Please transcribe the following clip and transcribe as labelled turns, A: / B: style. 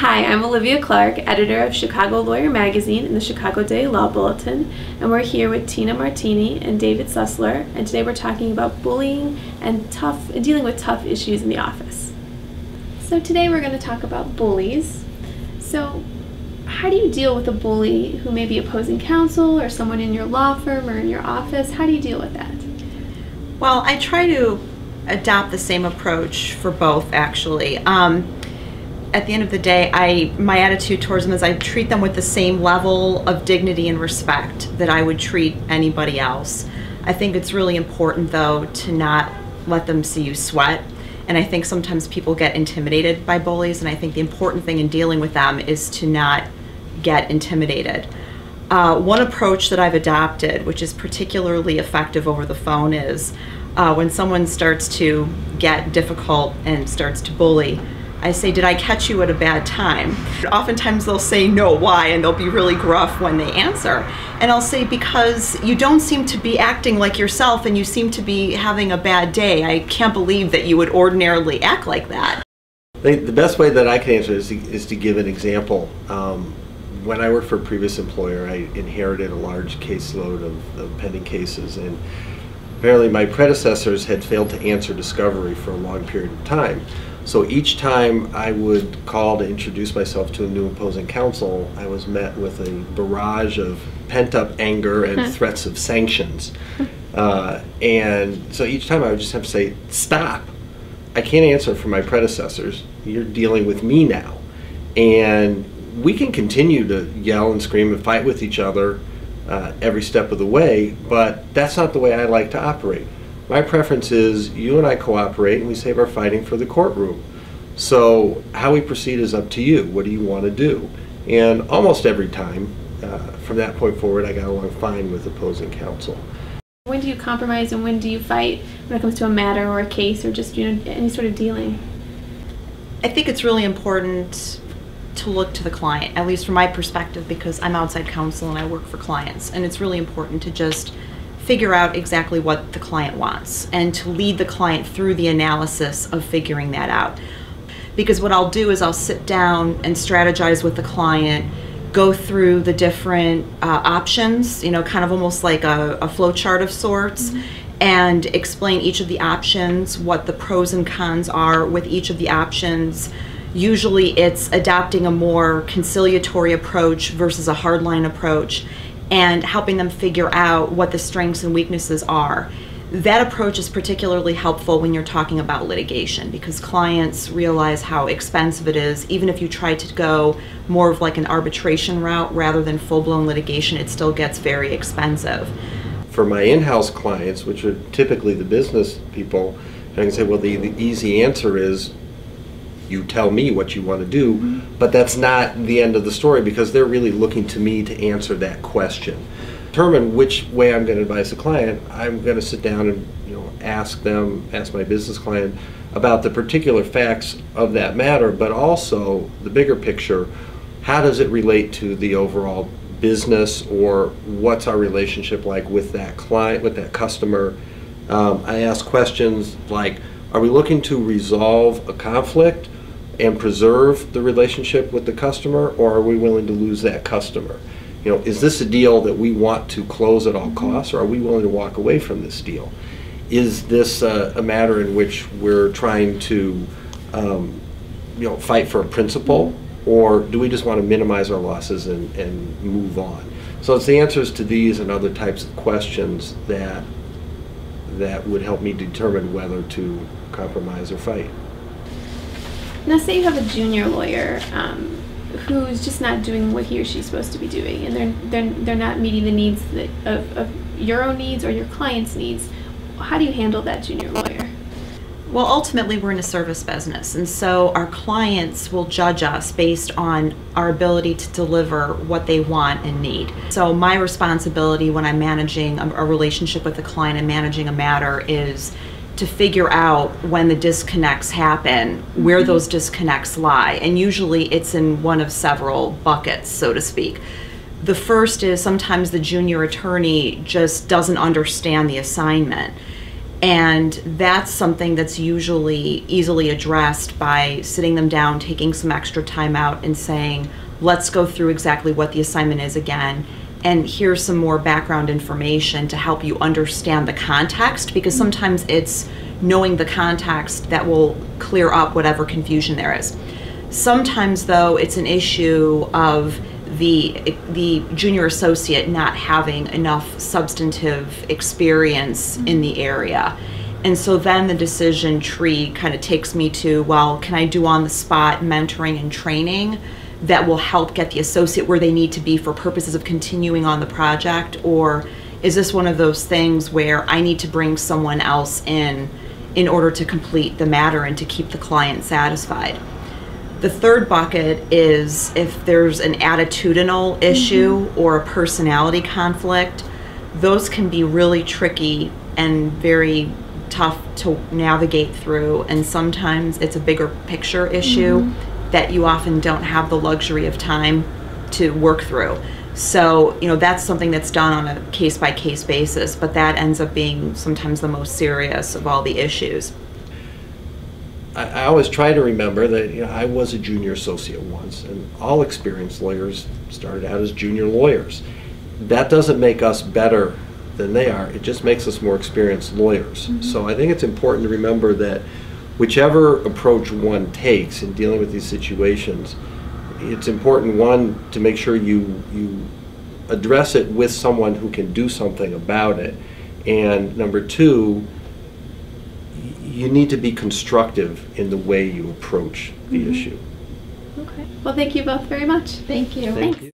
A: Hi, I'm Olivia Clarke, editor of Chicago Lawyer Magazine and the Chicago Daily Law Bulletin, and we're here with Tina Martini and David Susler, and today we're talking about bullying and dealing with tough issues in the office. So today we're going to talk about bullies. So how do you deal with a bully who may be opposing counsel or someone in your law firm or in your office? How do you deal with that?
B: Well, I try to adopt the same approach for both, actually. At the end of the day, my attitude towards them is I treat them with the same level of dignity and respect that I would treat anybody else. I think it's really important, though, to not let them see you sweat. And I think sometimes people get intimidated by bullies, and I think the important thing in dealing with them is to not get intimidated. One approach that I've adopted, which is particularly effective over the phone, is when someone starts to get difficult and starts to bully, I say, did I catch you at a bad time? Oftentimes they'll say, no, why? And they'll be really gruff when they answer. And I'll say, because you don't seem to be acting like yourself and you seem to be having a bad day. I can't believe that you would ordinarily act like that.
C: The best way that I can answer is to give an example. When I worked for a previous employer, I inherited a large caseload of pending cases, and apparently my predecessors had failed to answer discovery for a long period of time. So each time I would call to introduce myself to a new opposing counsel, I was met with a barrage of pent-up anger and threats of sanctions. And so each time I would just have to say, stop. I can't answer for my predecessors. You're dealing with me now. And we can continue to yell and scream and fight with each other every step of the way, but that's not the way I like to operate. My preference is you and I cooperate and we save our fighting for the courtroom. So how we proceed is up to you. What do you want to do? And almost every time, from that point forward, I got along fine with opposing counsel.
A: When do you compromise and when do you fight when it comes to a matter or a case or just any sort of dealing?
B: I think it's really important to look to the client, at least from my perspective, because I'm outside counsel and I work for clients. And it's really important to just figure out exactly what the client wants and to lead the client through the analysis of figuring that out. Because what I'll do is I'll sit down and strategize with the client, go through the different options, kind of almost like a flow chart of sorts, and explain each of the options, what the pros and cons are with each of the options. Usually it's adopting a more conciliatory approach versus a hardline approach, and helping them figure out what the strengths and weaknesses are. That approach is particularly helpful when you're talking about litigation, because clients realize how expensive it is. Even if you try to go more of like an arbitration route rather than full-blown litigation, it still gets very expensive.
C: For my in-house clients, which are typically the business people, I can say, well, the easy answer is you tell me what you want to do, but that's not the end of the story, because they're really looking to me to answer that question. Determine which way I'm going to advise the client. I'm going to sit down and ask my business client about the particular facts of that matter, but also the bigger picture. How does it relate to the overall business, or what's our relationship like with that client, with that customer? I ask questions like, are we looking to resolve a conflict and preserve the relationship with the customer, or are we willing to lose that customer? Is this a deal that we want to close at all costs, or are we willing to walk away from this deal? Is this a matter in which we're trying to fight for a principle, or do we just want to minimize our losses and move on? So it's the answers to these and other types of questions that would help me determine whether to compromise or fight.
A: Now say you have a junior lawyer who's just not doing what he or she's supposed to be doing, and they're not meeting the needs of your own needs or your client's needs. How do you handle that junior lawyer?
B: Well, ultimately we're in a service business, and so our clients will judge us based on our ability to deliver what they want and need. So my responsibility when I'm managing a relationship with a client and managing a matter is to figure out when the disconnects happen, where those disconnects lie. And usually it's in one of several buckets, so to speak. The first is sometimes the junior attorney just doesn't understand the assignment. And that's something that's usually easily addressed by sitting them down, taking some extra time out and saying, let's go through exactly what the assignment is again. And here's some more background information to help you understand the context, because sometimes it's knowing the context that will clear up whatever confusion there is. Sometimes, though, it's an issue of the junior associate not having enough substantive experience in the area. And so then the decision tree kind of takes me to, well, can I do on-the-spot mentoring and training that will help get the associate where they need to be for purposes of continuing on the project? Or is this one of those things where I need to bring someone else in order to complete the matter and to keep the client satisfied? The third bucket is if there's an attitudinal issue or a personality conflict. Those can be really tricky and very tough to navigate through, and sometimes it's a bigger picture issue that you often don't have the luxury of time to work through. So, that's something that's done on a case-by-case basis, but that ends up being sometimes the most serious of all the issues.
C: I always try to remember that I was a junior associate once, and all experienced lawyers started out as junior lawyers. That doesn't make us better than they are. It just makes us more experienced lawyers. So I think it's important to remember that whichever approach one takes in dealing with these situations, it's important, one, to make sure you address it with someone who can do something about it, and number two, you need to be constructive in the way you approach the issue.
A: Okay. Well, thank you both very much.
D: Thank you.
C: Thank you.